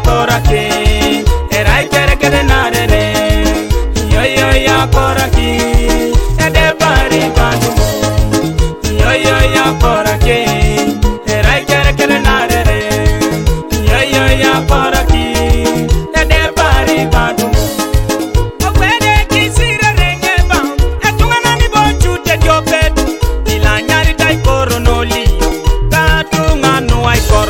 koraki erai kere kere narere yo ya koraki ede bari bandu yo ya koraki erai kere kere narere yo ya koraki ede bari bandu okwede kisire rengeba etungana ni bochute jopet ila nyari dai koronoli katunga no ai kor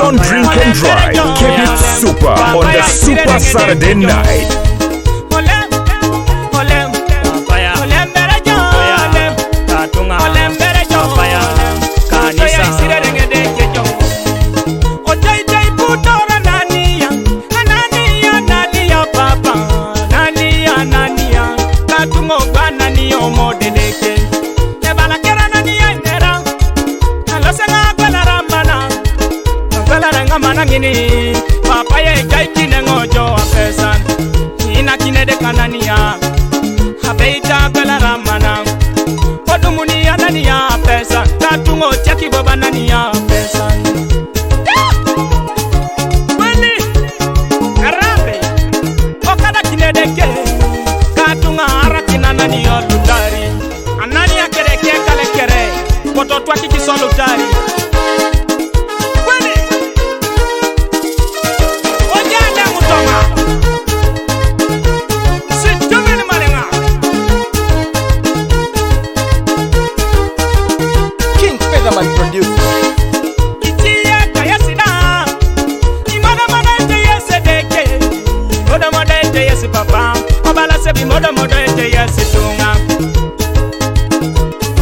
Don't drink and drive. Keep it super on the Super Saturday night. Manangini papa ye kai kine ngojo apesan ina kine de kanania habeita kala ramana podumuni anania apesan tatungo chaki baba nania apesan wani arabe okada kine de ke katunga aratina nania lutari anania kere ke kale kere pototwa kiki solutari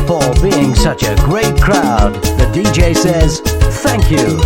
For being such a great crowd, the DJ says thank you.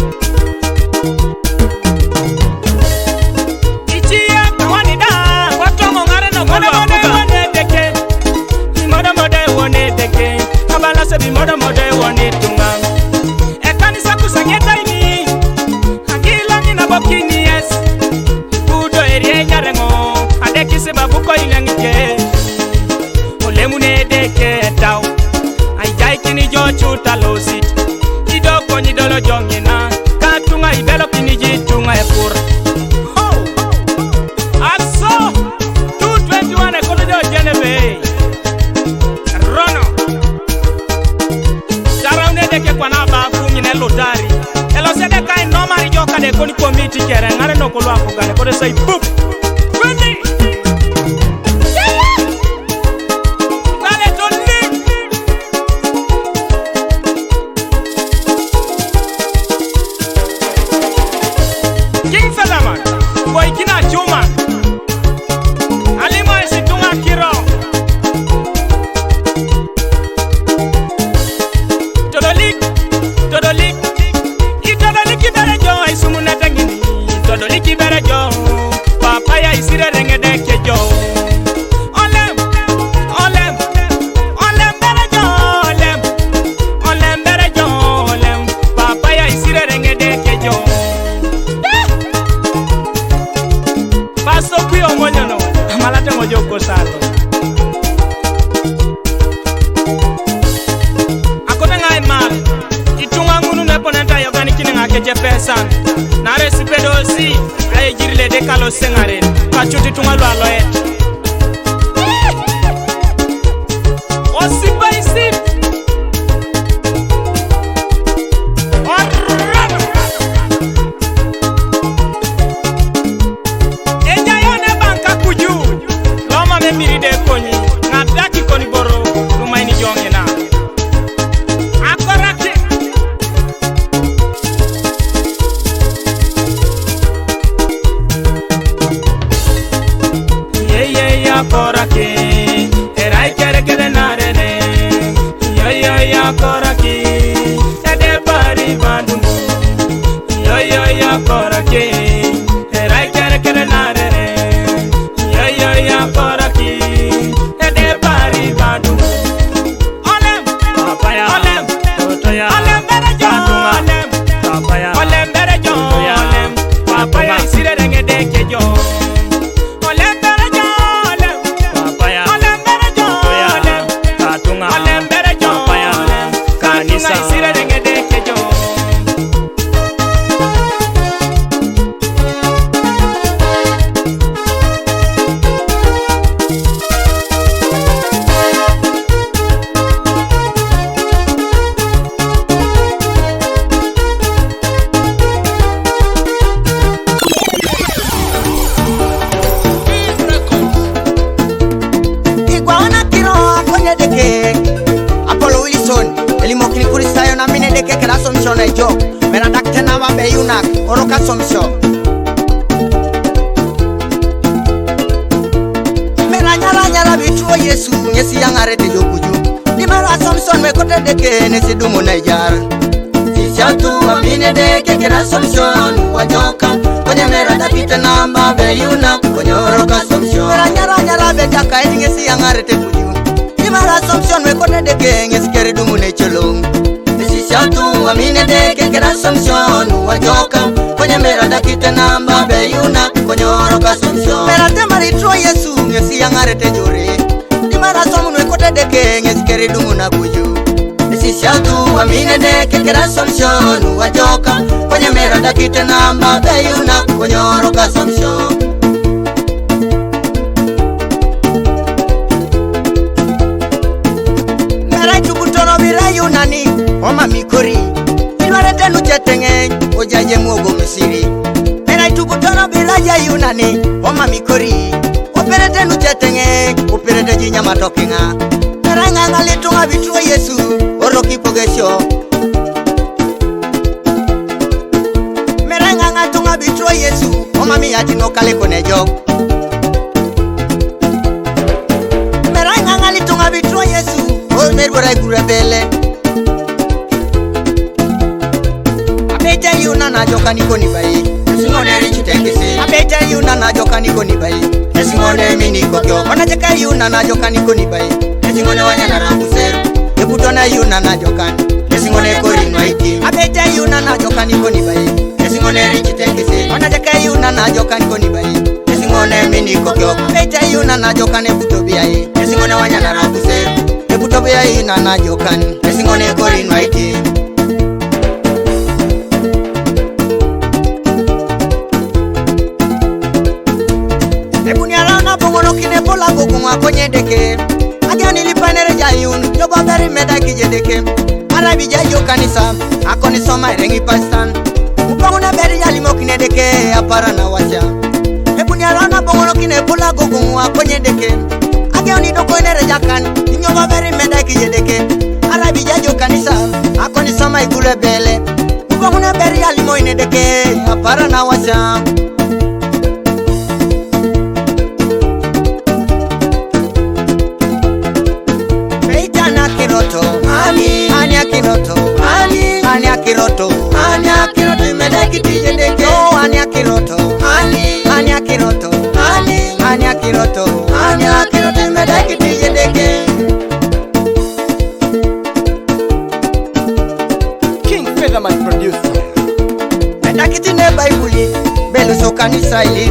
Chuta losit idoko ni dolo jongina katunga ibelo kini jitunga epur aso 221 ekono jo jenebe rono saraunde deke kwa naba kunyi ne lotari elo sede kai nomari joka de koni komiti kere ngare no kolwa ko gane ko de sai boop ready. Pesan, na recipe dosi, ay girle de kalo sengare kachuti tungalu aloe osipa isip eja yone banka kuju loma me miride konyi ngadaki koni boro lumaini jongena akorake koraki erai kere kere narene ya koraki ede pari bandu ya koraki erai kere kere narene ya koraki ede pari bandu olem papaya olem totoya olem berejo olem papaya olem berejo olem papaya isire rengede kejo Mera dakte na wa be yunak oroka somsho Mera nyala bitu Yesu nyesi yangare te yokuju Di mera somson me kote deke nesi dumu naijar Sishatu amine deke kera somson wajoka Kwenye mera dakte na wa be yunak kwenye oroka somsho Mera nyala be daka nyesi yangare te kuju Di mera somson me kote deke nesi kere dumu naicholong Sishatu amine deke kera somson wajoka Kwenye mera dakite namba beyuna kwenye oroka somson Mera temari tro Yesu ngesi yangare te jore Di mara somu nwekote deke ngesi keri dungu na kuju Sishatu amine deke kera somson wajoka Kwenye mera dakite namba beyuna kwenye oroka somson Mera chukutono vira yunani Oma mikori Ilwarete nuchetenge Ojaje mwogo misiri Mera itukutono bilaja yunani Oma mikori Operete nuchetenge Operete jinya matokinga Mera nganga litunga vitruwa Yesu Oroki pogesho Mera nganga tunga vitruwa Yesu Oma miyati no kale konejo Mera nganga litunga vitruwa Yesu Omerwara igurabele Abete yuna na joka niko ni bai Esingone richi tekisi Abete yuna na joka niko ni bai Esingone mini kokyo Wanacheka yuna na joka niko ni bai Esingone wanyana rambuseru Ekutona yuna na joka Esingone kori nwaiti Abete yuna na joka niko ni bai Esingone richi tekisi Wanacheka yuna na joka niko ni bai Esingone mini kokyo Abete yuna na joka nekutobia ye Esingone wanyana rambuseru Ekutobia yuna na joka Esingone kori nwaiti Kinepola gokunga konye deke Aja nilipanere jayun Jogo beri meda kije deke Arabi jayo kanisa Ako nisoma irengi pastan Upanguna beri jalimo kine deke Apara na washa Ebu nyarana bongono kinepola gokunga konye deke Aja nidoko inere jakan Jogo beri meda kije deke Arabi jayo kanisa Ako nisoma igule bele Upanguna beri jalimo ine deke Apara na washa Kiroto imedaki tije deke Oh, ania kiroto Ania kiroto Ania kiroto imedaki tije deke King Featherman producer Medaki tine baibuli Belu so kanisa ili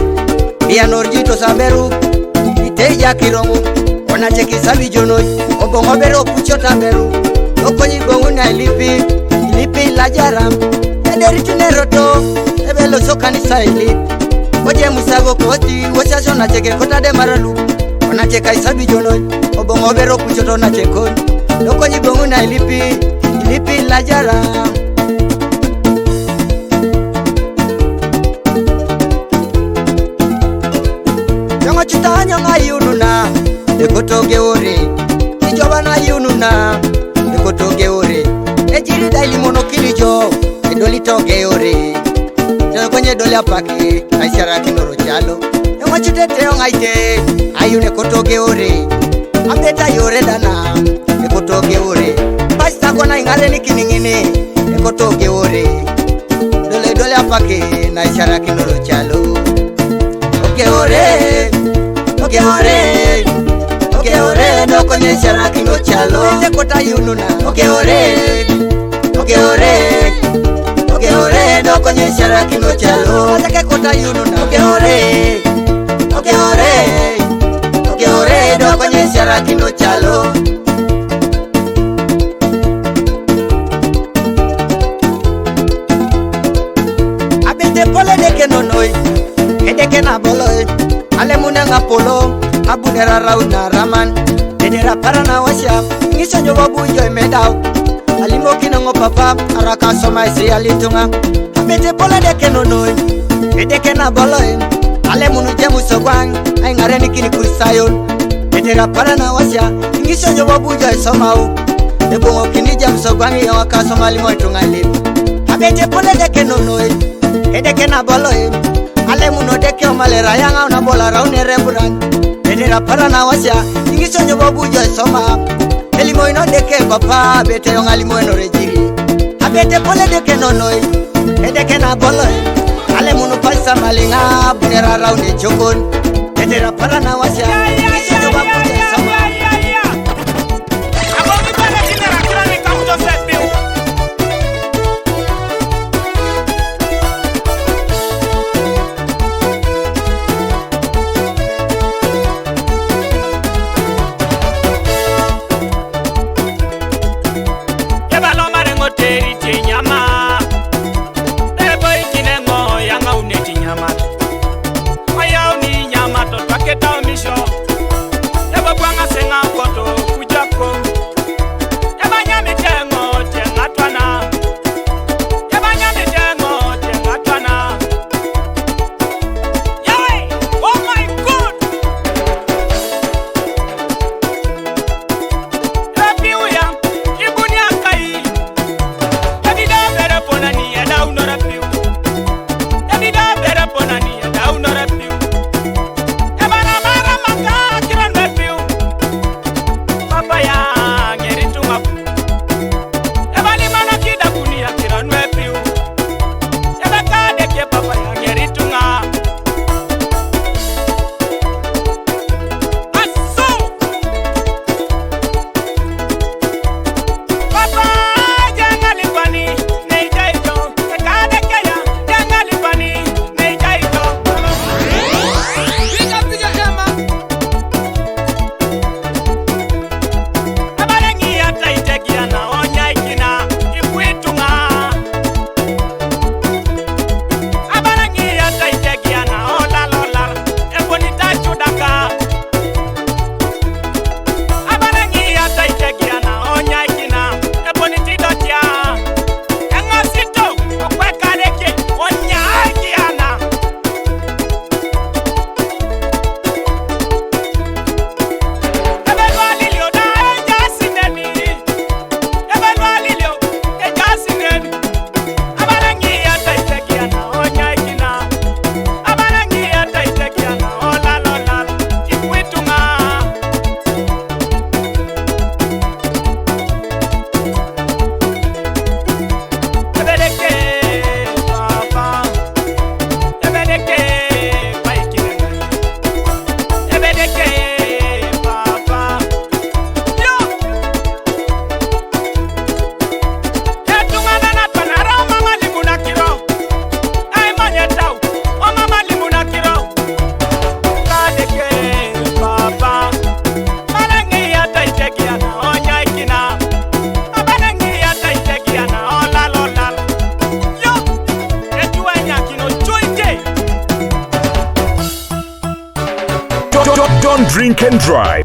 Bia norjito saberu Iteja kirongu Ona cheki sabi jonoi Obongo beru kuchota beru Oko nyigongu na ilipi la jaram Ederi tuneroto Ebelo so kanisa ili Oje musa go koti wosasho na cheke kota de maralu ona cheka isabi jono obongo bero kuchoto na cheko loko nyibongu na ilipi la jara yongo chitanya ngayununa ekotoge ore ijoba na yununa ekotoge ore ejiri daili monokilijo edoli toge ore kwenye dole apake aishara kinoro chalo yongo chitete yongaite ayune kotoge ore abeta yore dana ekotoge ore pasta kona ingare nikiningine ekotoge ore dole apake na ishara kinoro chalo oge ore no kwenye ishara kinoro chalo ete kota yununa oge ore no kwenye ishara kinoro chalo ete kota yununa oge ore no kwenye ishara kinoro chalo abete pole deke nonoi edeke na boloi ale munanga polo abunera rauna raman dedera parana wasya ngiso nyoba bujo medao alimo kinongo papa araka soma isi alitunga abete pole deke nonoi edeke na boloi ale munu jemu sogwang ay ngare nikini kurisayon dedera parana wasya ngiso nyoba bujo somao debongo kini jam sogwang yo aka soma alimo tunga lip abete pole deke nonoi edeke na boloi ale muno deke omalera yanga una bola raune reburan edera parana wasya ingiso nyoba bujo soma elimo ino deke papa bete yonga limo eno rejiri abete pole deke nonoi edeke na boloi ale muno pasa malinga bunera raune chokon edera parana wasya ingiso nyoba bujo soma Abomi bale kinera kirani kauto sepiu Show. Don't drink and drive.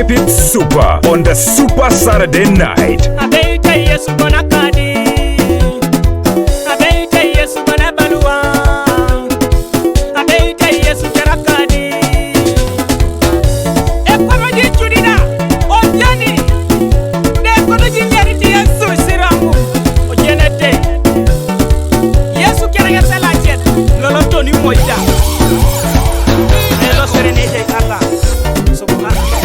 Keep it super on the Super Saturday night. Abeite Yesu bona kadi, abeite Yesu bona balua, abeite Yesu kera kadi. Ekono di chudina, obiani, ne ekono di nyeriti Yesu siramu, ojenete. Yesu kera yasala jet, lolo toni moida. Elo serenete kala, subhanallah.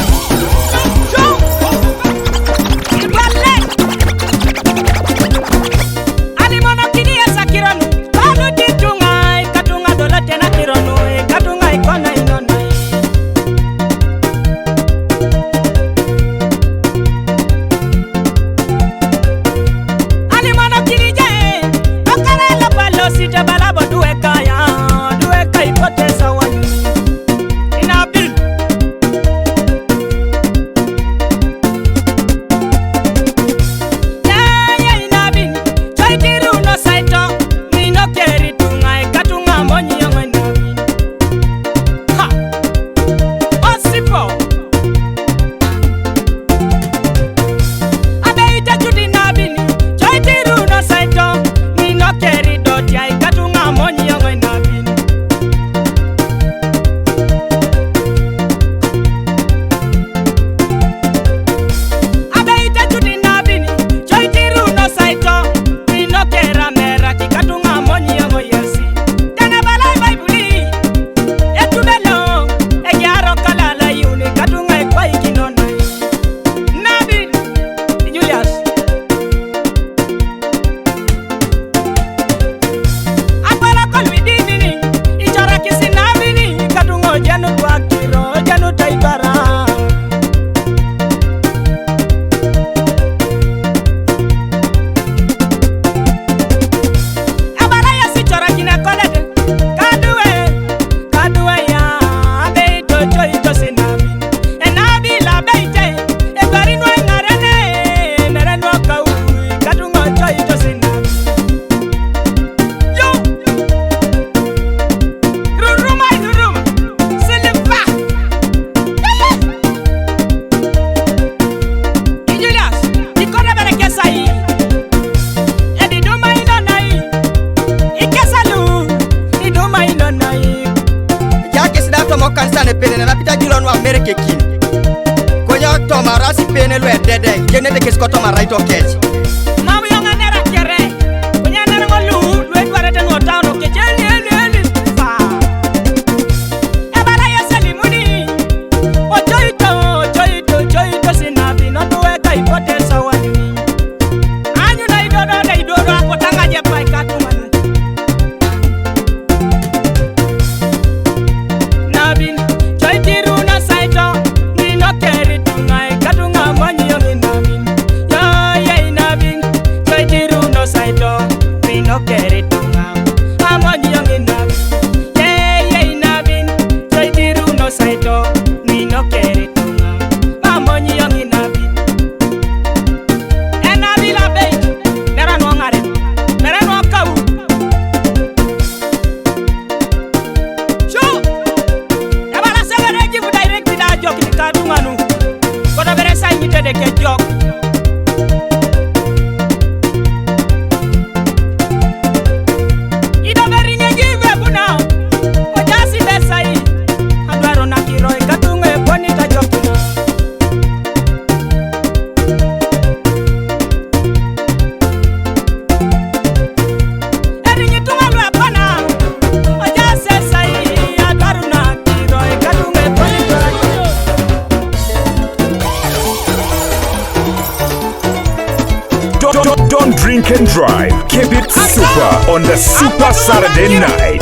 Don't drink and drive. Keep it super on the Super Saturday night.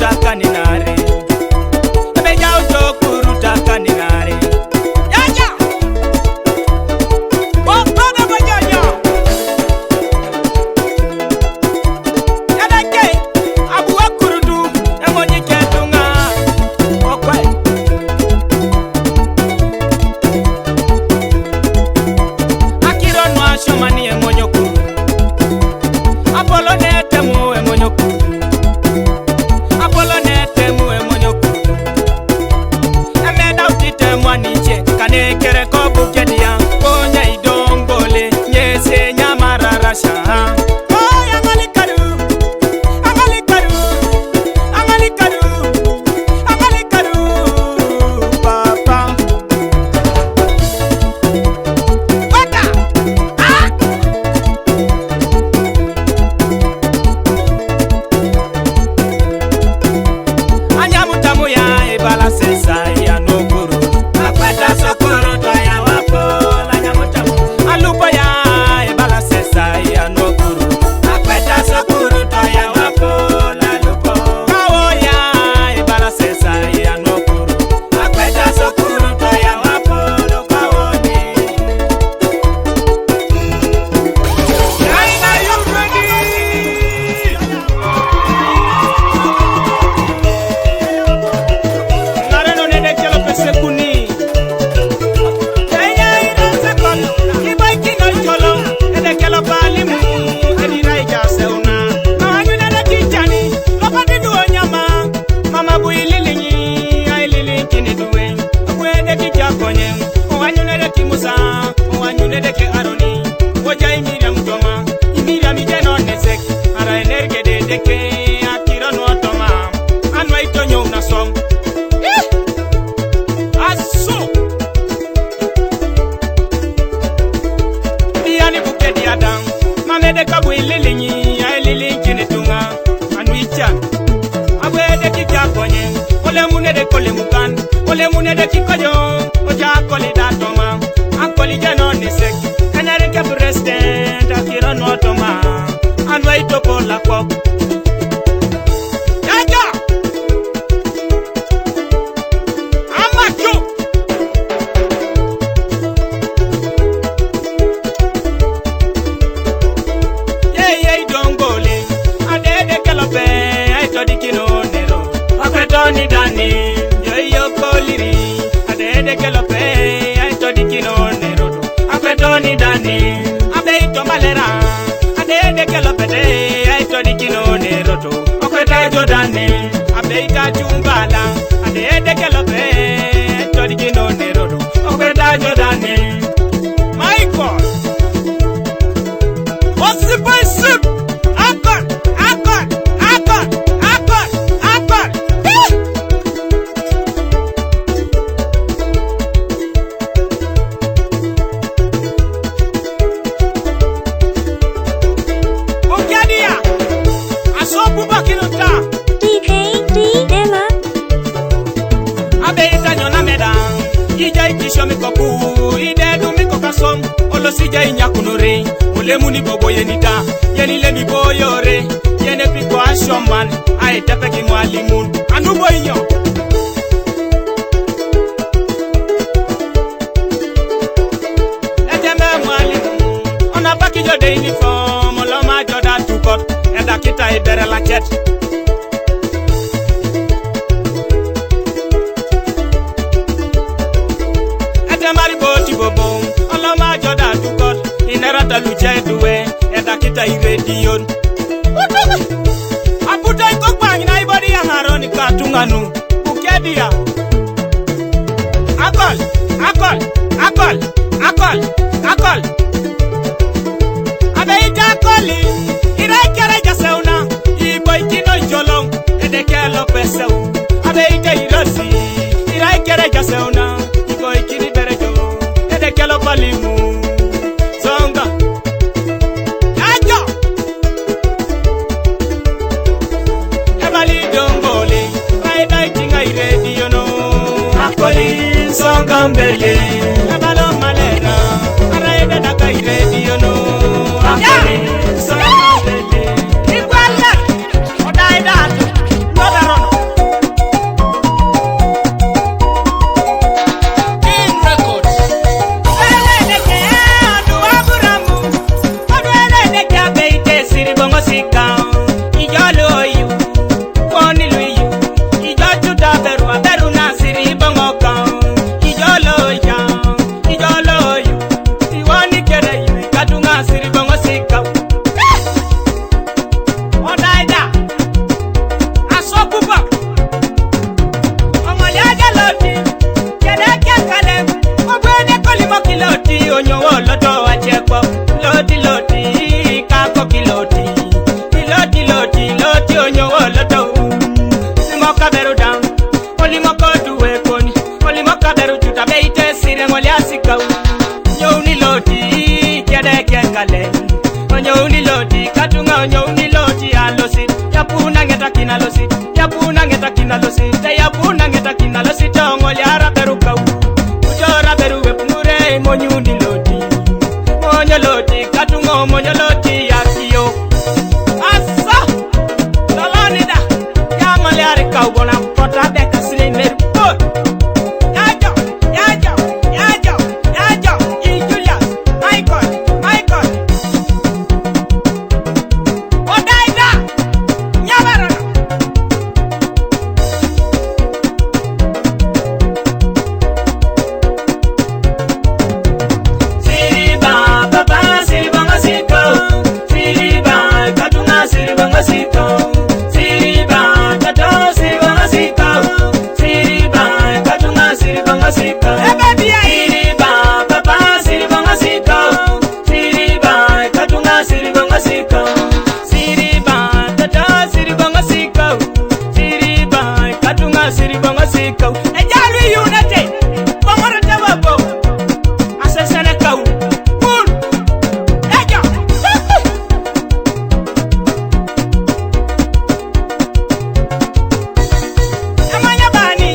Taka kane kere ko bukedia konya idongole nyese nyamararasha Ire ngoliasika Nyouni loti Kiade kekale Nyouni loti Katunga nyouni loti alosi Yapuna ngeta kina losi Yapuna ngeta kina losi Te yapuna ngeta kina losi Tongoliara peruka Ujora beruwe pungure Monyuni loti Monyo loti Katunga monyo loti Yakiyo Asa Lalonida Yangoliari kaubona Pota beka sile meru Yajo I Julius Michael Odaida Nyabarana Siriba Baba Siriba Ngasiko Siriba Katunga Siriba Ngasiko Siriba Tato Siriba Ngasiko Siriba Katunga Siriba Ngasiko Siriba Baba Siriba Ngasiko Siriba Katunga Siriba Ngasiko Siriba Tato Siriba Ngasiko Siriba Katunga Siriba Ngasiko Ejalu United Bangora Tawabo Asasana Kau Cool Ejo Amanya Bani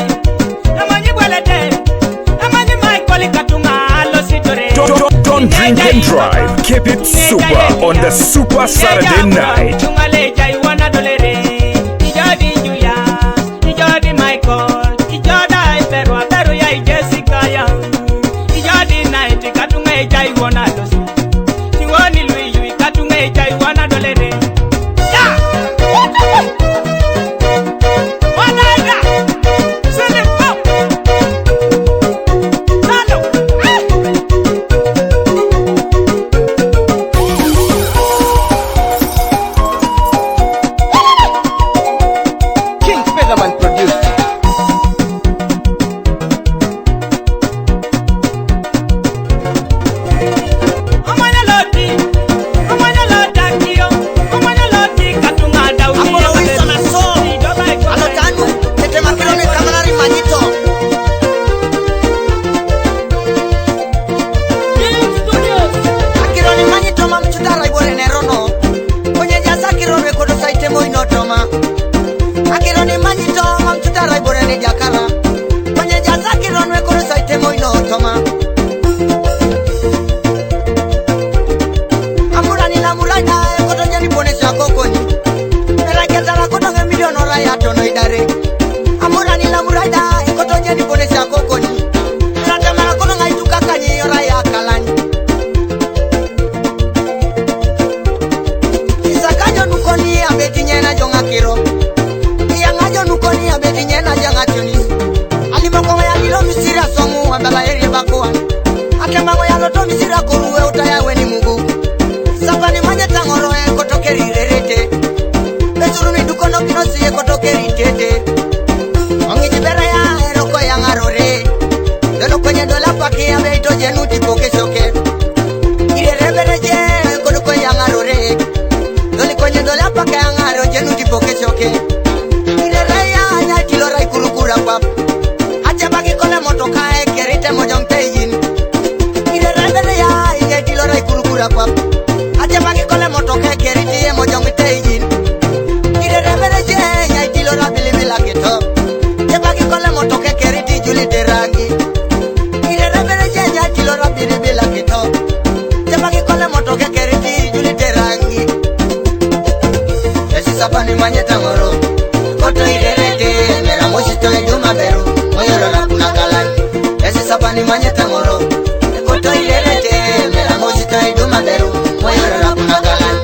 Amanya Walade Amanya Michael Katunga Lositore Don't drink and drive. Keep it super on the Super Saturday night. Chungaleja iwana dolere Ijodi Julius Ijodi Michael Ijoda Iperwa Peru ya Jessica ya Ijodi night Katunga eja iwana dosi Tiwoni Lui Katunga eja iwana dolere Ya Wanaida Sinipo Salo King Featherman produced. Amanya loti Akio Amanya loti Katunga Daudi Apolo Wilson aso. Alotanu Tete makirone kamanari manito. Akironi manito mamchudara ibore nerono. Kwenye jasa kirone kodo saite moino toma. Akironi manito mamchudara ibore ne jakara. Kwenye jasa kirone kodo saite moino toma. Amurani la muraida kodo nyani bonesa kokoni. Meraketara kodo nge milioni ora ya tono idare. Amurani la muraida kodo nyani bonesa kokoni. Natamara kodo ngai tukakanyi ora ya kalani. Isakajo nukoni abeti nyena jonga kiro. Iyangajo nukoni abeti nyena jonga tunis. Alimango ya lilo misira songu wabala eri bakuwa. Akemango ya loto misira kuruwe utaya weni mugu. Sapani manye tangoroe kotokeri rerete. Besurumi dukono kinosi kotokeri tete. Ongi jibera ya eroko ya ngarore. Dono kwenye dola paki ya beito jenuti poke soke. Ire rebereje kodoko ya ngarore. Doni kwenye dola paki ya ngaro jenuti poke soke. Ire reya ya kilora ikurukura pap. Acha bagi kole motoka kerite mojong teyin. Ire rebere ya kilora ikurukura pap. Acha bagi kole motoka kerite mojong teyin. Ire rebere je ya kilora bilimila keto. Acha bagi kole motoka kerite juli terangi. Ire rebere je ya kilora bilimila keto. Acha bagi kole motoka kerite juli terangi. Esi sapani manyeta ngoro. Koto irerete mera mosito eduma beru. Moyoro la kuna kalani. Esi sapani manyeta ngoro. Koto irerete mera mosito eduma beru. Moyoro la kuna kalani.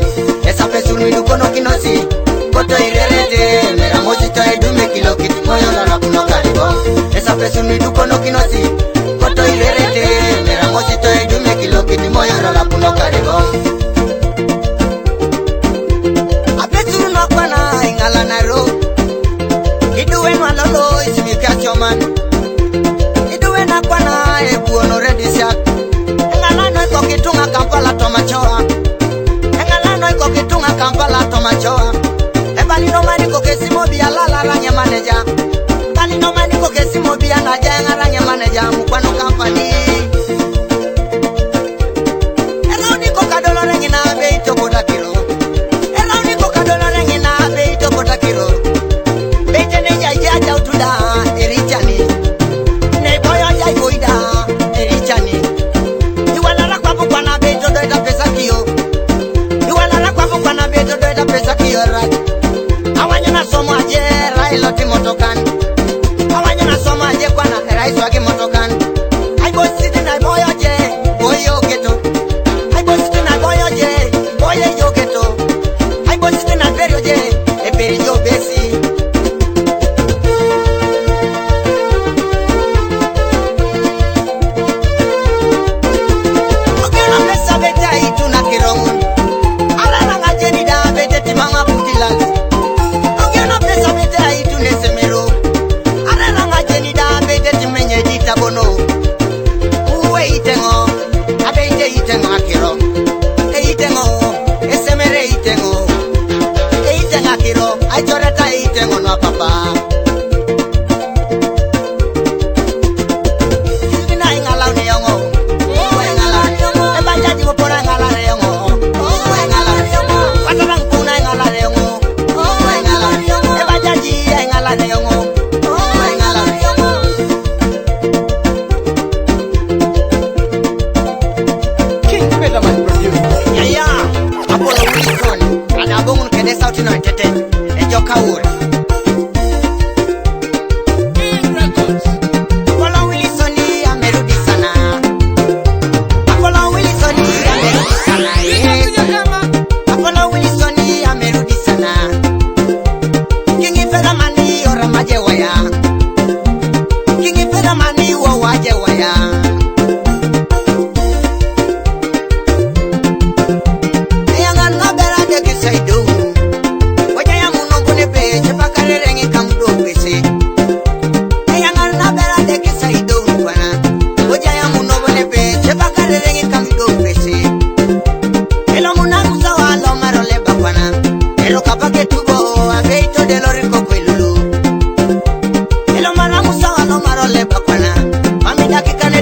Esa pesulu idukono kinosi. Koto irerete mera mosito edume kilokiti. Moyoro la kuna kalibo. Esa pesulu idukono kinosi. Koto irerete mera mosito edume kilokiti. Moyoro la kuna kalibo. Apesulu no kwana ingala naro. Iduwe no alolo isimika choman. Iduwe na kwana ebuono redisha. Engala no iko kitunga Kampala tomachoa. Engala no iko kitunga Kampala tomachoa. Ebali no mani ko kesimo bi alala ranya manager. Bali no mani ko kesimo bi anaja ngara nya manager mukwano company. je kwana rais wage motokan. I boy sitting I boy oje, boy yo ghetto. I boy sitting I boy oje, boy yo ghetto. I boy sitting I bury oje, e bury yo besi. Okay, na pesa beta itu na kirongun. Ala na ngajeni da beta timanga putilas. Okay, na pesa beta itu nesemero. Ala na ngajeni da beta timenye dita bono. Uwe itengo, abe itengo akiro. Itengo, esemere itengo. Itengo akiro, aichoreta itengo no papa. Silvina ingalau ni yongo. Ebajaji wopora ingala re yongo. Patarang puna ingala re yongo. Ebajaji ingala re yongo. King Peterman producer. Yaya, Apollo Wilson, anabongun kede sauti no tete. Ejoka ura. Apollo Wilson amerudi sana. Apollo Wilson amerudi sana. Apollo Wilson amerudi sana. Kingi Petermani ora maje waya. Kingi Petermani wo waje waya. Yangan ngabera de kisaidu. Wajah yang menunggu nebe cepakar rengi kamu do besi. Yangan ngabera de kisaidu wana. Wajah yang menunggu nebe cepakar rengi kamu do besi. Elo munang sawa lo marole bakwana. Elo kapake tubo abeito de lori kokwelulu. Elo maramu sawa lo marole bakwana. Mami dakika ne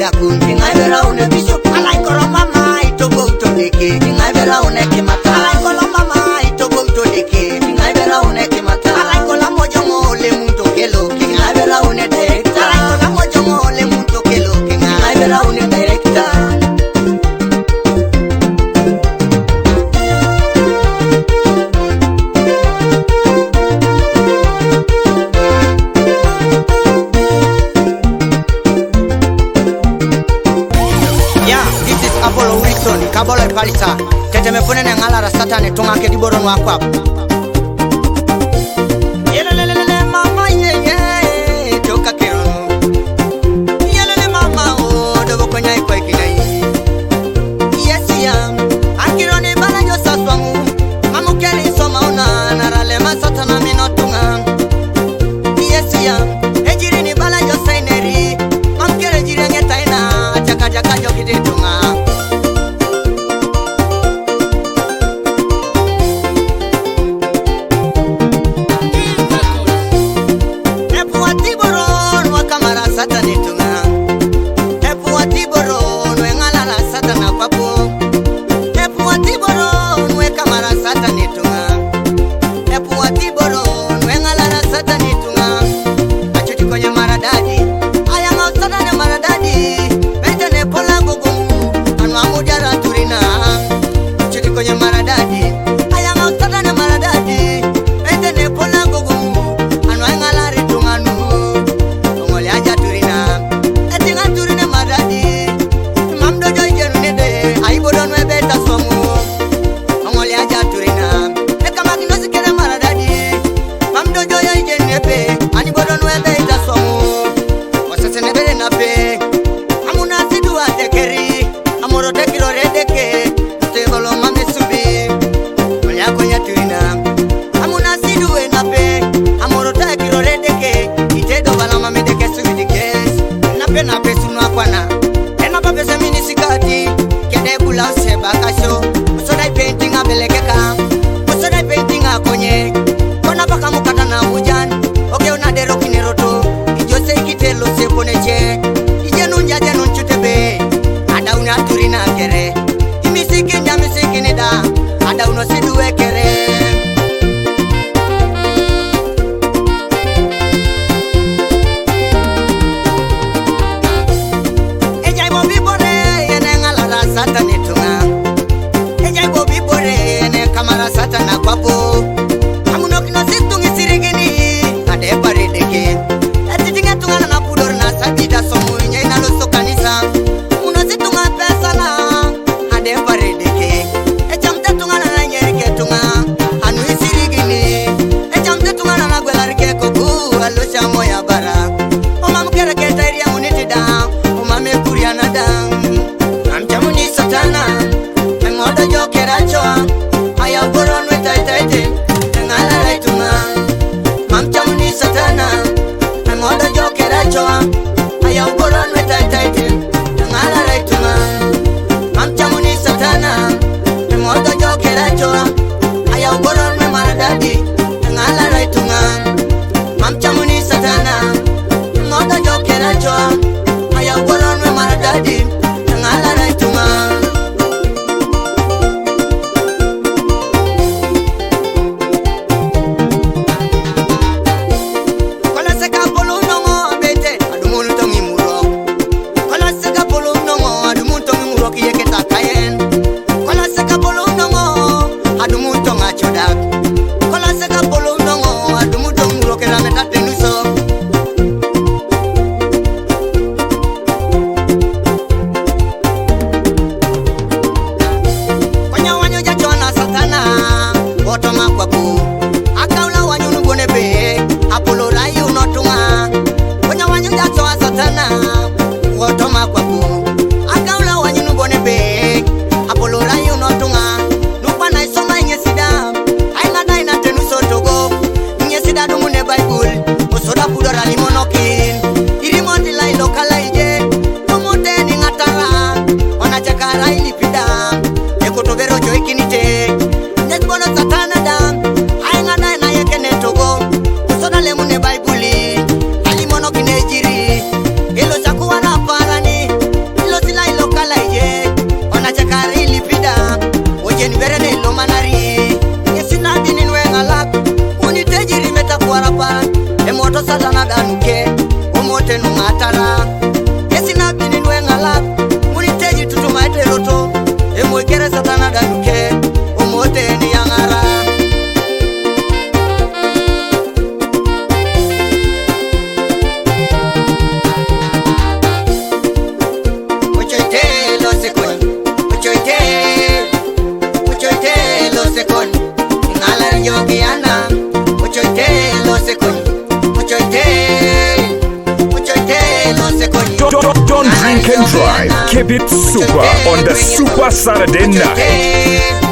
dakun Ingai vera une bishop Alai koro mama itogo utodeke Ingai vera une kimata Alai kolo mama itogo utodeke Ingai vera une kimata Alai kola mojongo ole munto kelo Ingai vera une director Alai kola mojongo ole munto kelo Ingai vera une director Kabolo palisa tete me pone na ngala rasata ne tunga ke diboro no akwa yelelele mama ye toka kero yelele mama o do ko nyai ko kinai yes ya akiro ne bala yo saswamu mamu kele soma ona narale masata na minotunga yes ya ejiri ni bala yo saineri mam kele jiri nyeta ina chaka chaka jo kidetunga Don't drink and drive. Keep it super on the Super Saturday night.